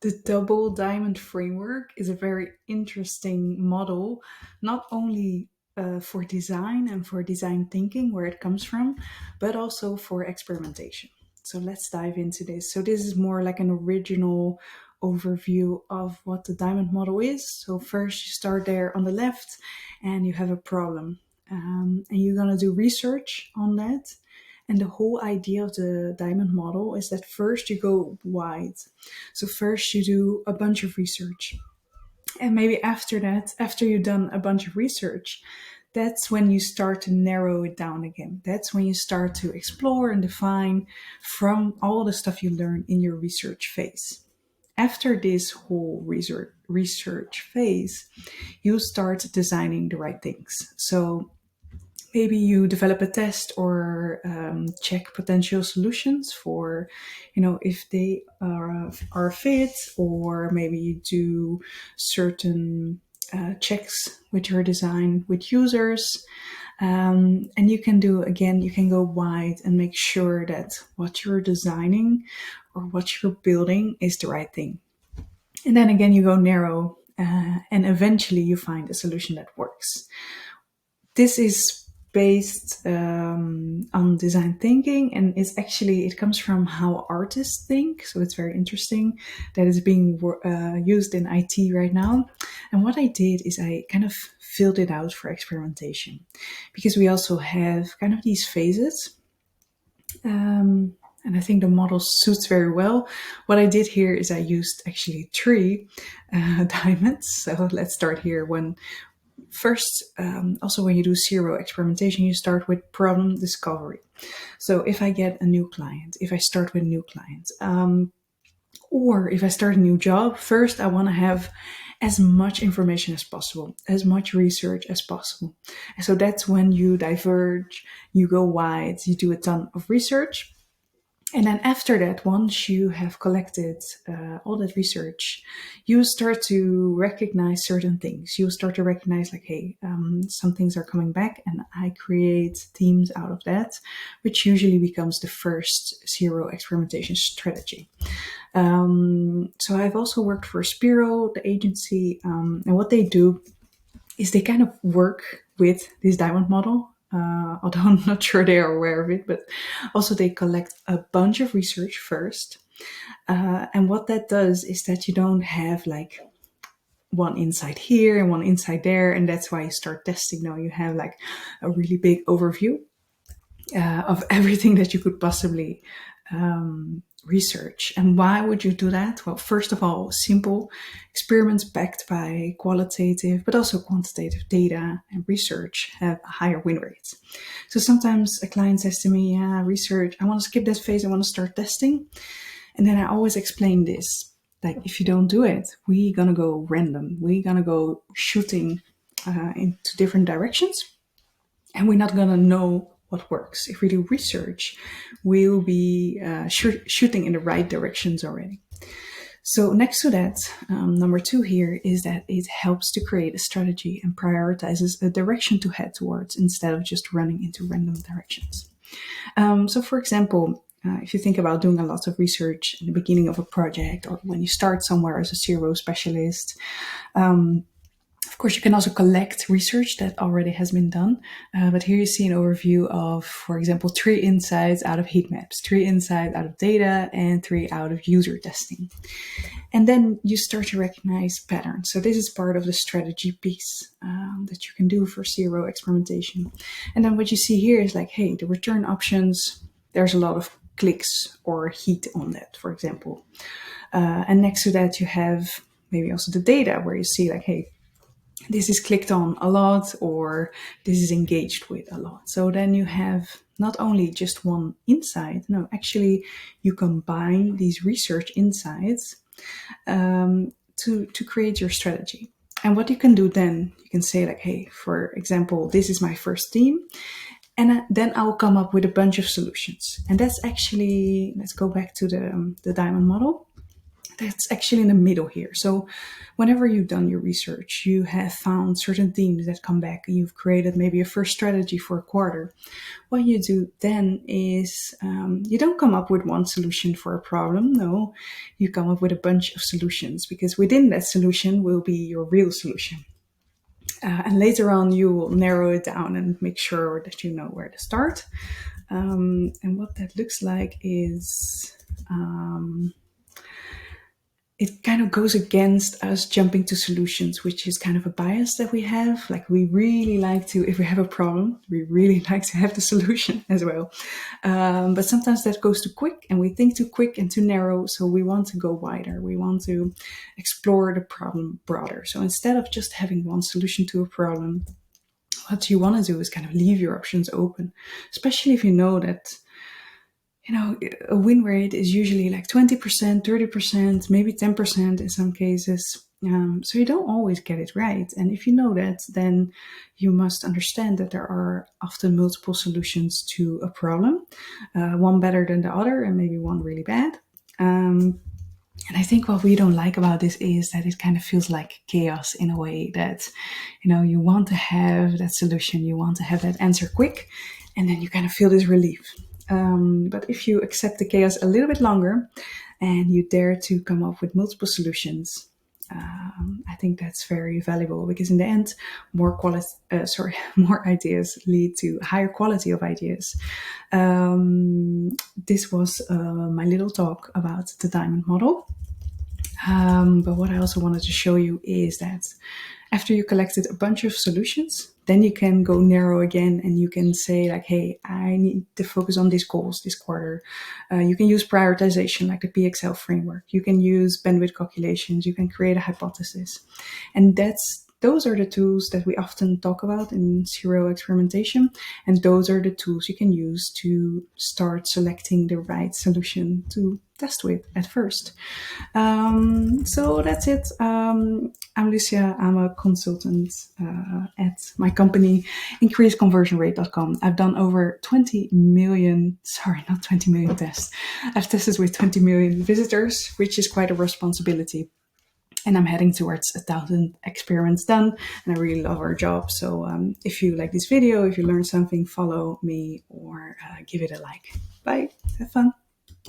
The double diamond framework is a very interesting model, not only for design and for design thinking, where it comes from, but also for experimentation. So let's dive into this. So, this is more like an original overview of what the diamond model is. So, first, you start there on the left and you have a problem. And you're going to do research on that. And the whole idea of the diamond model is that first you go wide. So first you do a bunch of research. And maybe after that, after you've done a bunch of research, that's when you start to narrow it down again. That's when you start to explore and define from all the stuff you learn in your research phase. After this whole research phase, you start designing the right things. So maybe you develop a test or check potential solutions for, if they are fit, or maybe you do certain checks with your design with users. And you can do, again, you can go wide and make sure that what you're designing or what you're building is the right thing. And then again, you go narrow, and eventually you find a solution that works. This is based on design thinking, and it comes from how artists think. So it's very interesting that it's being used in IT right now. And what I did is I kind of filled it out for experimentation, because we also have kind of these phases. And I think the model suits very well. What I did here is I used actually 3 diamonds. So let's start here. First, also when you do CRO experimentation, you start with problem discovery. So if I get a new client, if I start with a new client, or if I start a new job, first I want to have as much information as possible, as much research as possible. And so that's when you diverge, you go wide, you do a ton of research. And then after that, once you have collected all that research, you start to recognize certain things. You start to recognize like, hey, some things are coming back, and I create themes out of that, which usually becomes the first CRO experimentation strategy. So I've also worked for Spiro, the agency, and what they do is they kind of work with this diamond model. Although I'm not sure they are aware of it, but also they collect a bunch of research first. And what that does is that you don't have like one insight here and one insight there, and that's why you start testing. Now you have like a really big overview of everything that you could possibly research. And why would you do that? Well, first of all, simple experiments backed by qualitative but also quantitative data and research have higher win rates. So sometimes a client says to me, yeah, research, I want to skip that phase, I want to start testing. And then I always explain this, like, if you don't do it, we're gonna go random, we're gonna go shooting into different directions, and we're not gonna know what works. If we do research, we'll be shooting in the right directions already. So next to that, number 2 here is that it helps to create a strategy and prioritizes a direction to head towards instead of just running into random directions. So for example, if you think about doing a lot of research in the beginning of a project, or when you start somewhere as a CRO specialist, of course, you can also collect research that already has been done. But here you see an overview of, for example, 3 insights out of heat maps, 3 insights out of data, and 3 out of user testing. And then you start to recognize patterns. So this is part of the strategy piece that you can do for CRO experimentation. And then what you see here is like, hey, the return options, there's a lot of clicks or heat on that, for example. And next to that, you have maybe also the data where you see like, hey, this is clicked on a lot, or this is engaged with a lot. So then you have not only just one insight, no, actually you combine these research insights to create your strategy. And what you can do then, you can say like, hey, for example, this is my first theme, and then I'll come up with a bunch of solutions. And that's actually, let's go back to the diamond model. That's actually in the middle here. So, whenever you've done your research, you have found certain themes that come back. You've created maybe a first strategy for a quarter. What you do then is you don't come up with one solution for a problem. No, you come up with a bunch of solutions because within that solution will be your real solution. And later on, you will narrow it down and make sure that you know where to start. And what that looks like is it kind of goes against us jumping to solutions, which is kind of a bias that we have. Like we really like to, if we have a problem, we really like to have the solution as well. But sometimes that goes too quick and we think too quick and too narrow. So we want to go wider. We want to explore the problem broader. So instead of just having one solution to a problem, what you want to do is kind of leave your options open, especially if you know that a win rate is usually like 20%, 30%, maybe 10% in some cases. So you don't always get it right. And if you know that, then you must understand that there are often multiple solutions to a problem, one better than the other, and maybe one really bad. And I think what we don't like about this is that it kind of feels like chaos in a way that, you want to have that solution, you want to have that answer quick, and then you kind of feel this relief. But if you accept the chaos a little bit longer and you dare to come up with multiple solutions, I think that's very valuable because in the end, more ideas lead to higher quality of ideas. This was my little talk about the diamond model. But what I also wanted to show you is that after you collected a bunch of solutions, then you can go narrow again and you can say like, hey, I need to focus on these goals this quarter. You can use prioritization like the PXL framework. You can use bandwidth calculations. You can create a hypothesis. And those are the tools that we often talk about in CRO experimentation. And those are the tools you can use to start selecting the right solution to test with at first. So that's it. I'm Lucia. I'm a consultant at my company, increaseconversionrate.com. I've done over 20 million, not 20 million tests. I've tested with 20 million visitors, which is quite a responsibility. And I'm heading towards 1,000 experiments done, and I really love our job. So if you like this video, if you learned something, follow me or give it a like. Bye. Have fun.